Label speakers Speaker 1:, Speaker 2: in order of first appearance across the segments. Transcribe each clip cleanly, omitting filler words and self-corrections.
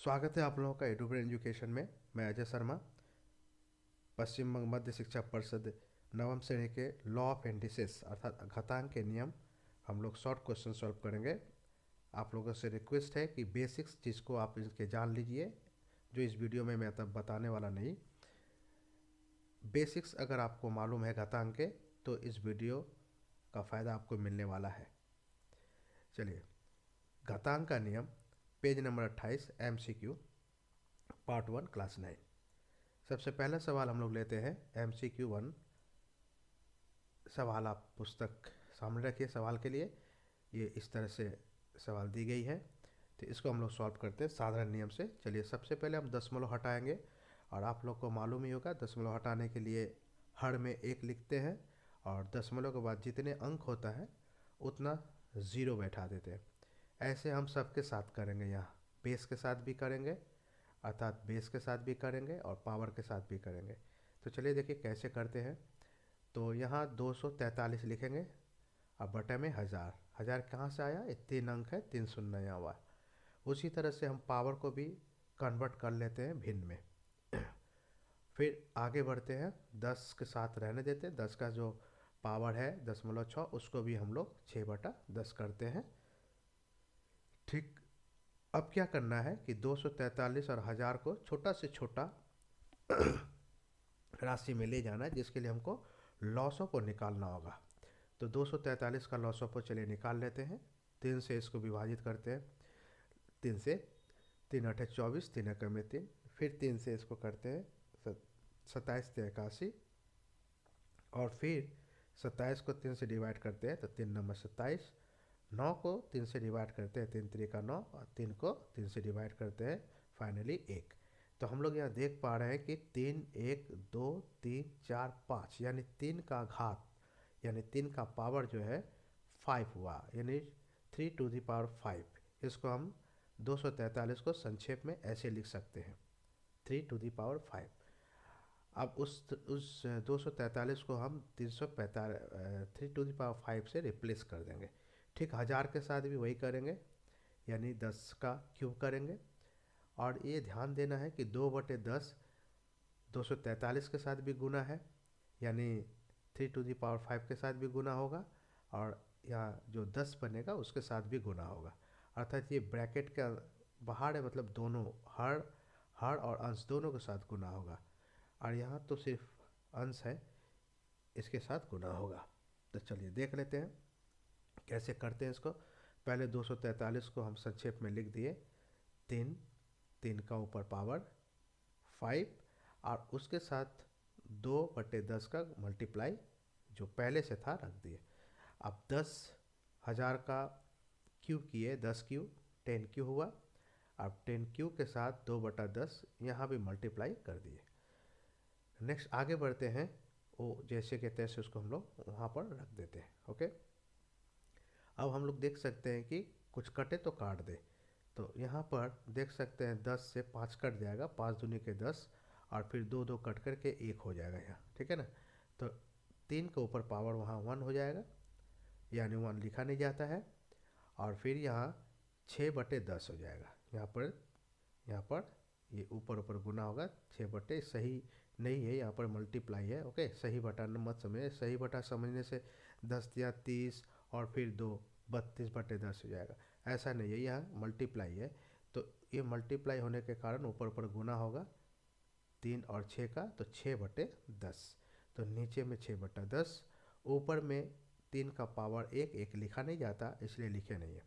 Speaker 1: स्वागत है आप लोगों का एडुकेट एजुकेशन में। मैं अजय शर्मा, पश्चिम बंग मध्य शिक्षा परिषद नवम श्रेणी के लॉ ऑफ इंडिसेस अर्थात घातांक के नियम हम लोग शॉर्ट क्वेश्चन सॉल्व करेंगे। आप लोगों से रिक्वेस्ट है कि बेसिक्स चीज़ को आप इनके जान लीजिए, जो इस वीडियो में मैं तब बताने वाला नहीं। बेसिक्स अगर आपको मालूम है घातांक के, तो इस वीडियो का फ़ायदा आपको मिलने वाला है। चलिए, घातांक का नियम, page number 28, MCQ part 1 class 9। सबसे पहला सवाल हम लोग लेते हैं MCQ 1 सवाल। आप पुस्तक सामने रखिए सवाल के लिए। ये इस तरह से सवाल दी गई है, तो इसको हम लोग सॉल्व करते हैं साधारण नियम से। चलिए, सबसे पहले हम दशमलव हटाएंगे, और आप लोग को मालूम ही होगा दशमलव हटाने के लिए हर में एक लिखते हैं, और दशमलव के बाद जितने अंक होता है उतना ज़ीरो बैठा देते हैं। ऐसे हम सबके साथ करेंगे, यहाँ बेस के साथ भी करेंगे, अर्थात बेस के साथ भी करेंगे और पावर के साथ भी करेंगे। तो चलिए देखिए कैसे करते हैं। तो यहाँ 243 लिखेंगे, अब बटे में 1000। 1000 कहाँ से आया? ये 3 अंक है, 3 शून्य यहाँ हुआ। उसी तरह से हम पावर को भी कन्वर्ट कर लेते हैं भिन्न में। फिर आगे बढ़ते हैं, 10 के साथ रहने देते हैं। 10 का जो पावर है 0.6, उसको भी हम लोग 6/10 करते हैं। ठीक, अब क्या करना है कि 243 और 1000 को छोटा से छोटा राशि में ले जाना है, जिसके लिए हमको लॉसों को निकालना होगा। तो 243 का लॉसों को चलिए निकाल लेते हैं। 3 से इसको विभाजित करते हैं। 3 से 3 8 24, 3 एकम में 3। फिर 3 से इसको करते हैं 27 से 81, और फिर 27 को 3 से डिवाइड करते हैं तो 3 नंबर 27। 9 को 3 से डिवाइड करते हैं, 3 3 का 9, और 3 को 3 से डिवाइड करते हैं, फाइनली 1। तो हम लोग यहाँ देख पा रहे हैं कि 3 1 2 3 4 5, यानी 3 का घात, यानी 3 का पावर जो है 5 हुआ, यानी 3⁵। इसको हम 243 को संक्षेप में ऐसे लिख सकते हैं, 3⁵। अब उस 243 को हम 3⁵ से रिप्लेस कर देंगे। ठीक, 1000 के साथ भी वही करेंगे, यानी 10 का क्यूब करेंगे। और ये ध्यान देना है कि 2/10 243 के साथ भी गुना है, यानी 3⁵ के साथ भी गुना होगा, और यहाँ जो 10 बनेगा उसके साथ भी गुना होगा। अर्थात ये ब्रैकेट का बाहर है, मतलब दोनों हर और अंश दोनों के साथ गुना होगा, और यहाँ तो सिर्फ अंश है, इसके साथ गुना होगा। तो चलिए देख लेते हैं कैसे करते हैं इसको। पहले 243 को हम संक्षेप में लिख दिए, 3 3 का ऊपर पावर 5, और उसके साथ 2/10 का मल्टीप्लाई जो पहले से था रख दिए। अब 10,000 का क्यूब किए, 10 क्यूब 10 क्यूब हुआ। अब 10 क्यूब के साथ 2/10 यहाँ भी मल्टीप्लाई कर दिए। नेक्स्ट आगे बढ़ते हैं, वो जैसे के तैसे उसको हम लोग वहाँ पर रख देते हैं। ओके, अब हम लोग देख सकते हैं कि कुछ कटे तो काट दे। तो यहाँ पर देख सकते हैं 10 से 5 कट जाएगा, 5 दूनी के 10, और फिर 2 2 कट करके 1 हो जाएगा यहाँ, ठीक है ना। तो 3 के ऊपर पावर वहाँ 1 हो जाएगा, यानी 1 लिखा नहीं जाता है। और फिर यहाँ 6/10 हो जाएगा। यहाँ पर ये ऊपर ऊपर गुना होगा, 6 सही नहीं है, यहाँ पर मल्टीप्लाई है। ओके, सही बटा मत समझिए, सही बटा समझने से 10 या 30 और फिर 2 32/10 हो जाएगा, ऐसा नहीं है, यहाँ मल्टीप्लाई है। तो ये मल्टीप्लाई होने के कारण ऊपर ऊपर गुना होगा 3 और 6 का, तो 6/10। तो नीचे में 6/10, ऊपर में 3 का पावर 1 लिखा नहीं जाता, इसलिए लिखे नहीं है।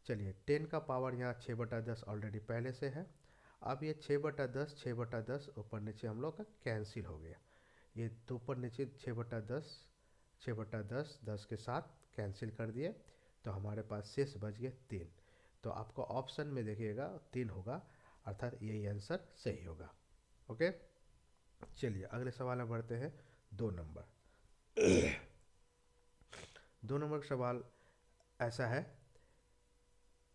Speaker 1: चलिए, 10 का पावर यहाँ 6/10 ऑलरेडी पहले से है। अब ये 6/10 6/10 ऊपर नीचे हम लोग का कैंसिल हो गया। ये तो ऊपर नीचे 6/10 6/10 10 के साथ कैंसिल कर दिए, तो हमारे पास शेष बच गए 3। तो आपको ऑप्शन में देखिएगा 3 होगा, अर्थात यही आंसर सही होगा। ओके, चलिए अगले सवाल में बढ़ते हैं। 2 नंबर 2 नंबर का सवाल ऐसा है।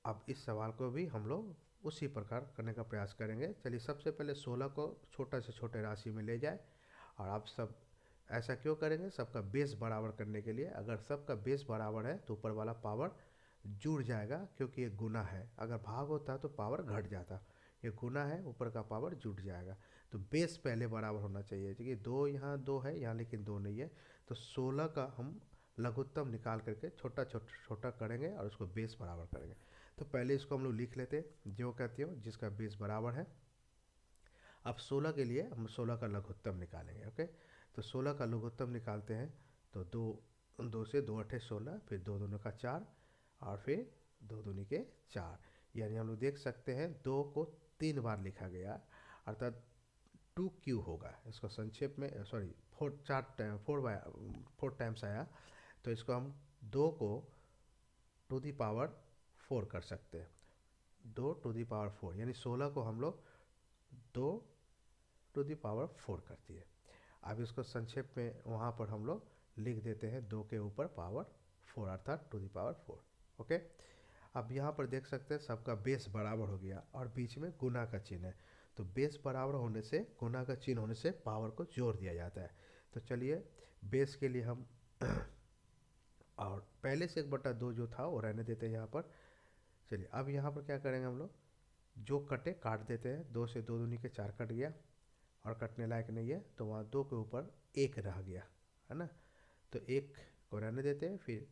Speaker 1: अब इस सवाल को भी हम लोग उसी प्रकार करने का प्रयास करेंगे। चलिए, सबसे पहले 16 को छोटा से छोटे राशि में ले जाए, और आप सब ऐसा क्यों करेंगे? सबका बेस बराबर करने के लिए। अगर सबका बेस बराबर है तो ऊपर वाला पावर जुड़ जाएगा, क्योंकि ये गुना है। अगर भाग होता तो पावर घट जाता, ये गुना है, ऊपर का पावर जुट जाएगा। तो बेस पहले बराबर होना चाहिए, ठीक है। दो यहाँ दो है यहाँ, लेकिन दो नहीं है, तो 16 का हम लघुत्तम निकाल करके छोटा छोटा छोटा करेंगे और उसको बेस बराबर करेंगे। तो पहले इसको हम लोग लिख लेते हैं, जो कहते हो जिसका बेस बराबर है। अब 16 के लिए हम 16 का लघुत्तम निकालेंगे, ओके। तो 16 का लघुत्तम निकालते हैं, तो दो, दो से दो अठे 16, फिर दो दूनी का 4, और फिर दो दूनी के 4, यानी हम लोग देख सकते हैं 2 को 3 बार लिखा गया, अर्थात 2Q होगा। इसको संक्षेप में, सॉरी, 4 टाइम्स आया, तो इसको हम 2 को टू दी पावर 4 कर सकते हैं। 2 टू दी पावर 4, यानी 16 को हम लोग 2 टू दी पावर 4 कर दिए। अब इसको संक्षेप में वहाँ पर हम लोग लिख देते हैं 2 के ऊपर पावर 4, अर्थात टू दी पावर 4, ओके। अब यहाँ पर देख सकते हैं सबका बेस बराबर हो गया और बीच में गुना का चिन्ह है। तो बेस बराबर होने से, गुना का चिन्ह होने से पावर को जोड़ दिया जाता है। तो चलिए बेस के लिए हम और पहले से 1/2 जो था वो रहने देते हैं यहाँ पर। चलिए अब यहाँ पर क्या करेंगे हम लोग, जो कटे काट देते हैं। 2 से 2 दूनी के 4 कट गया और कटने लायक नहीं है, तो वहाँ 2 के ऊपर 1 रह गया, है ना। तो 1 को रहने देते हैं, फिर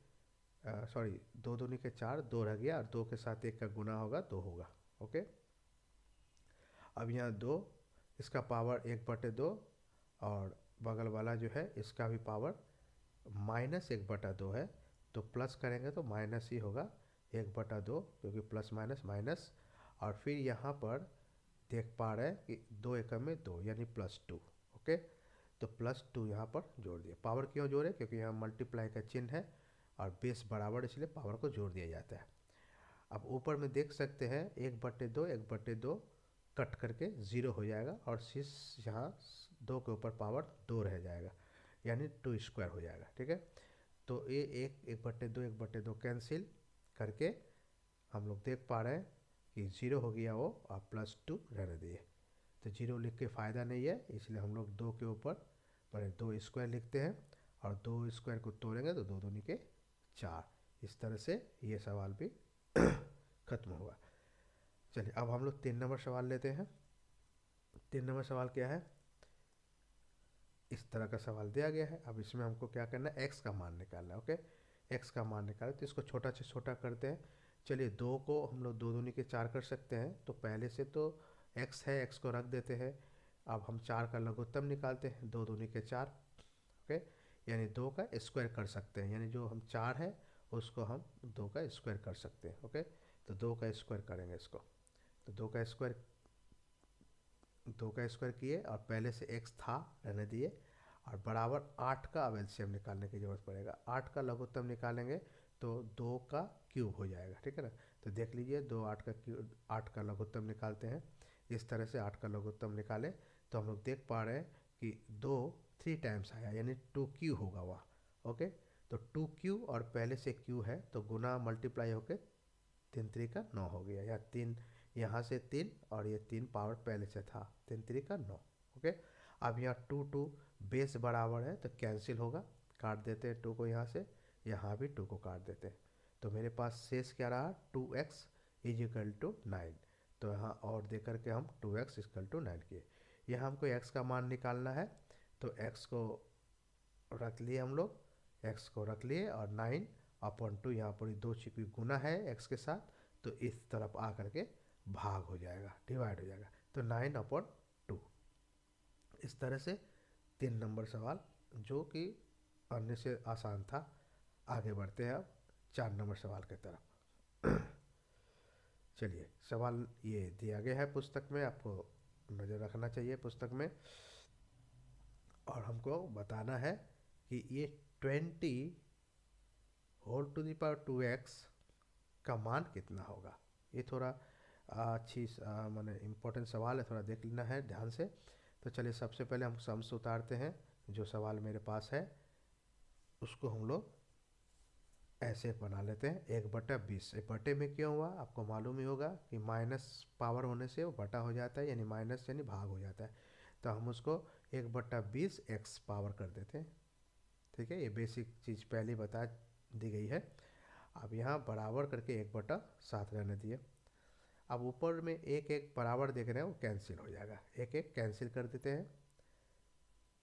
Speaker 1: सॉरी, 2 दूनी के 4, 2 रह गया, और 2 के साथ 1 का गुना होगा, 2 होगा, ओके। अब यहाँ 2, इसका पावर 1/2, और बगल वाला जो है इसका भी पावर -1/2 है, तो प्लस करेंगे तो माइनस ही होगा 1/2, क्योंकि प्लस माइनस माइनस। और फिर यहाँ पर देख पा रहे हैं कि 2 एकम में 2, यानी +2, ओके। तो +2 यहाँ पर जोड़ दिए। पावर क्यों जोड़े, क्योंकि यहाँ मल्टीप्लाई का चिन्ह है और बेस बराबर, इसलिए पावर को जोड़ दिया जाता है। अब ऊपर में देख सकते हैं 1/2, 1/2 कट करके 0 हो जाएगा, और शेष यहाँ 2 के ऊपर पावर 2 रह जाएगा, यानी 2² हो जाएगा, ठीक है। तो ये 1/2, 1/2 कैंसिल करके हम लोग देख पा रहे हैं कि 0 हो गया वो, और +2 रहने दिए। तो 0 लिख के फ़ायदा नहीं है, इसलिए हम लोग 2 के ऊपर बड़े 2² लिखते हैं, और 2² को तोड़ेंगे तो 2 दूनी के 4। इस तरह से ये सवाल भी खत्म हुआ। चलिए अब हम लोग 3 नंबर सवाल लेते हैं। 3 नंबर सवाल क्या है, इस तरह का सवाल दिया गया है। अब इसमें हमको क्या करना है, x का मान निकालना है, ओके। x का मान निकाले तो इसको छोटा से छोटा करते हैं। चलिए 2 को हम लोग 2 दूनी के 4 कर सकते हैं, तो पहले से तो x है, x को रख देते हैं। अब हम 4 का लघुत्तम निकालते हैं, 2 दूनी के 4, ओके, यानी 2 का स्क्वायर कर सकते हैं, यानी जो हम 4 है उसको हम 2 का स्क्वायर कर सकते हैं, ओके। तो 2 का स्क्वायर करेंगे इसको, तो 2 का स्क्वायर किए, और पहले से x था रहने दिए, और बराबर 8 का अब एलसीएम निकालने की ज़रूरत पड़ेगा। 8 का लघुत्तम निकालेंगे तो 2 का क्यूब हो जाएगा, ठीक है ना। तो देख लीजिए 2 8 का क्यूब, 8 का लघुत्तम निकालते हैं। इस तरह से 8 का लघुत्तम निकाले तो हम लोग देख पा रहे हैं कि 2 3 टाइम्स आया, यानी 2Q होगा वह, ओके। तो 2Q, और पहले से Q है तो गुना मल्टीप्लाई होकर 3 3 का 9 हो गया, या 3 यहाँ से 3, और ये 3 पावर पहले से था, 3 3 का 9, ओके। अब यहाँ 2 2 बेस बराबर है तो कैंसिल होगा, काट देते हैं 2 को यहाँ से, यहाँ भी 2 को काट देते हैं। तो मेरे पास शेष क्या रहा, 2x = 9। तो यहाँ और दे करके हम 2x = 9 किए। यहाँ हमको x का मान निकालना है, तो x को रख लिए हम लोग, x को रख लिए, और 9/2 यहाँ पर 2 चूँकि गुना है x के साथ, तो इस तरफ आ करके भाग हो जाएगा, डिवाइड हो जाएगा, तो 9/2। इस तरह से 3 नंबर सवाल, जो कि अन्य से आसान था। आगे बढ़ते हैं अब 4 नंबर सवाल की तरफ। चलिए सवाल ये दिया गया है पुस्तक में, आपको नज़र रखना चाहिए पुस्तक में, और हमको बताना है कि ये 20^2x का मान कितना होगा। ये थोड़ा अच्छी माने इम्पोर्टेंट सवाल है, थोड़ा देख लेना है ध्यान से। तो चलिए सबसे पहले हम सम्स उतारते हैं। जो सवाल मेरे पास है उसको हम लोग ऐसे बना लेते हैं, 1/20। बटे में क्यों हुआ, आपको मालूम ही होगा कि माइनस पावर होने से वो बटा हो जाता है, यानी माइनस यानी भाग हो जाता है। तो हम उसको 1/20 x पावर कर देते हैं, ठीक है। ये बेसिक चीज़ पहले बता दी गई है। अब यहाँ बराबर करके 1/7 रहने दिए। अब ऊपर में एक एक बराबर देख रहे हैं, वो कैंसिल हो जाएगा, एक एक कैंसिल कर देते हैं।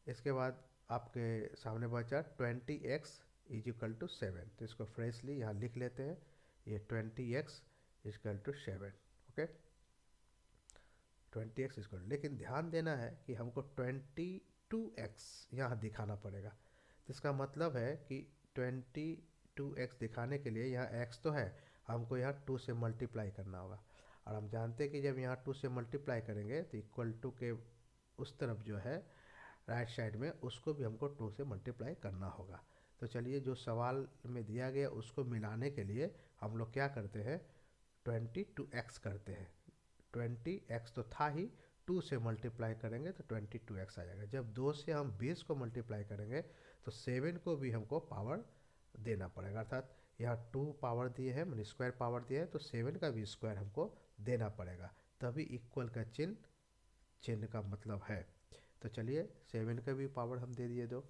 Speaker 1: इसके बाद आपके सामने बचा 20x इज इक्वल टू 7, तो इसको फ्रेशली यहाँ लिख लेते हैं, ये 20x is equal to 7। Okay, 20x equal, लेकिन ध्यान देना है कि हमको 22x यहाँ दिखाना पड़ेगा। तो इसका मतलब है कि 22x दिखाने के लिए यहाँ x तो है, हमको यहाँ 2 से मल्टीप्लाई करना होगा। और हम जानते हैं कि जब यहाँ 2 से मल्टीप्लाई करेंगे तो इक्वल टू के उस तरफ जो है राइट साइड में, उसको भी हमको 2 से मल्टीप्लाई करना होगा। तो चलिए, जो सवाल में दिया गया उसको मिलाने के लिए हम लोग क्या करते हैं, 22x करते हैं। 20x तो था ही, 2 से मल्टीप्लाई करेंगे तो 22x आ जाएगा। जब 2 से हम 20 को मल्टीप्लाई करेंगे तो 7 को भी हमको पावर देना पड़ेगा, अर्थात यहाँ 2 पावर दिए हैं, मैंने स्क्वायर पावर दिया है, तो 7 का भी स्क्वायर हमको देना पड़ेगा, तभी इक्वल का चिन्ह का मतलब है। तो चलिए, 7 का भी पावर हम दे दिए 2।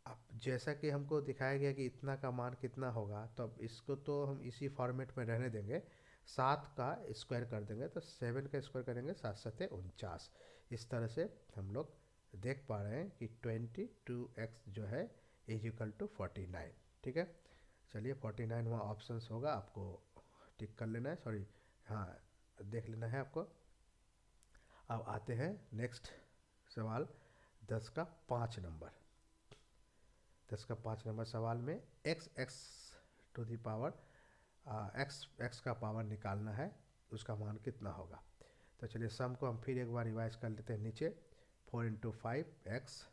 Speaker 1: अब जैसा कि हमको दिखाया गया कि इतना का मान कितना होगा, तो अब इसको तो हम इसी फॉर्मेट में रहने देंगे, 7 का स्क्वायर कर देंगे, तो 7 का स्क्वायर करेंगे 7 7 49। इस तरह से हम लोग देख पा रहे हैं कि 22x जो है इज इक्वल टू 49। ठीक है, चलिए 49 वहाँ ऑप्शंस होगा, आपको टिक कर लेना है, सॉरी हाँ देख लेना है आपको। अब आते हैं नेक्स्ट सवाल 10 का 5 नंबर। 10 का 5 नंबर सवाल में x to the power x का पावर निकालना है, उसका मान कितना होगा। तो चलिए, सम को हम फिर एक बार रिवाइज कर लेते हैं। नीचे 4 × 5x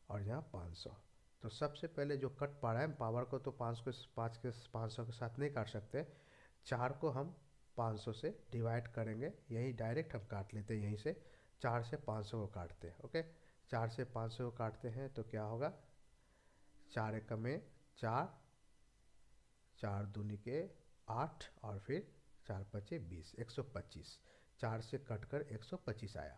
Speaker 1: और यहाँ 500। तो सबसे पहले जो कट पा रहा है, पावर को तो 500 के साथ नहीं काट सकते, 4 को हम 500 से डिवाइड करेंगे, यही डायरेक्ट हम काट लेते हैं, यहीं से 4 से 500 को काटते हैं। ओके, 4 से 500 को काटते हैं तो क्या होगा, 4 एकम में 4, 4 दूनी के 8 और फिर 4 पचे 20, 125। 4 से कट कर 125 आया।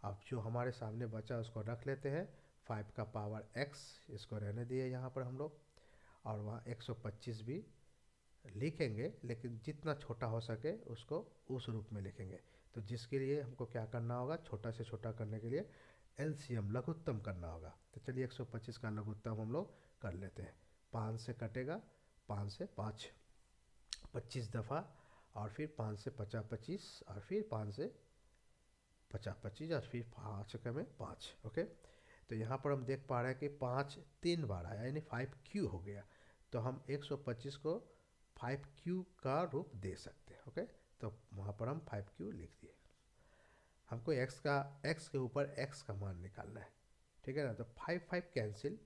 Speaker 1: अब जो हमारे सामने बचा उसको रख लेते हैं, 5 का पावर x, इसको रहने दिए यहाँ पर हम लोग, और वहाँ 125 भी लिखेंगे, लेकिन जितना छोटा हो सके उसको उस रूप में लिखेंगे। तो जिसके लिए हमको क्या करना होगा, छोटा से छोटा करने के लिए एलसीएम लघुत्तम करना होगा। तो चलिए 125 का लघुत्तम हम लोग कर लेते हैं। 5 से कटेगा, 5 से 5 25 दफ़ा, और फिर 5 से 50 25, और फिर 5 से 50 25, और फिर 5 का में 5। ओके, तो यहाँ पर हम देख पा रहे हैं कि 5 3 बार आया, यानी 5q हो गया। तो हम 125 को 5q का रूप दे सकते हैं। ओके, तो वहाँ पर हम 5q लिख दिए। हमको x के ऊपर x का मान निकालना है, ठीक है ना। तो 5 5 कैंसिल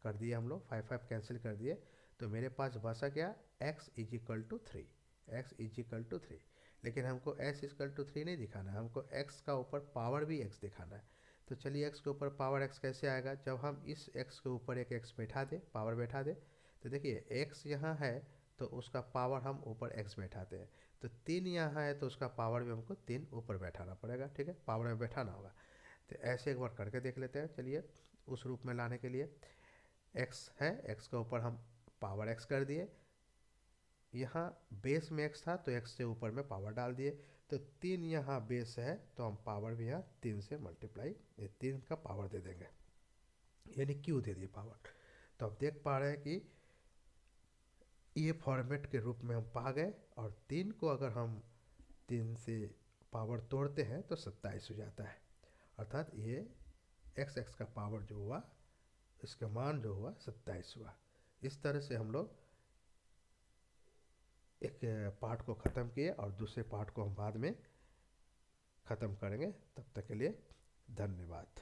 Speaker 1: कर दिए हम लोग, 5 5 कैंसिल कर दिए, तो मेरे पास बचा क्या, x is equal to 3, x is equal to 3। लेकिन हमको x इक्वल टू 3 नहीं दिखाना है, हमको x का ऊपर पावर भी x दिखाना है। तो चलिए, x के ऊपर पावर x कैसे आएगा, जब हम इस x के ऊपर एक x बैठा दे, पावर बैठा दे, तो देखिए x यहाँ है तो उसका पावर हम ऊपर x बैठाते हैं, तो 3 यहाँ है तो उसका पावर भी हमको 3 ऊपर बैठाना पड़ेगा। ठीक है, पावर में बैठाना होगा। तो ऐसे एक बार करके देख लेते हैं। चलिए, उस रूप में लाने के लिए x है, x के ऊपर हम पावर x कर दिए, यहाँ बेस में x था तो x से ऊपर में पावर डाल दिए, तो 3 यहाँ बेस है तो हम पावर भी यहाँ 3 से मल्टीप्लाई, 3 का पावर दे देंगे, यानी q दे दिए पावर। तो अब देख पा रहे हैं कि ये फॉर्मेट के रूप में हम पा गए, और 3 को अगर हम 3 से पावर तोड़ते हैं तो 27 हो जाता है, अर्थात ये x का पावर जो हुआ, इसका मान जो हुआ 27 हुआ। इस तरह से हम लोग एक पार्ट को ख़त्म किए, और दूसरे पार्ट को हम बाद में ख़त्म करेंगे। तब तक के लिए धन्यवाद।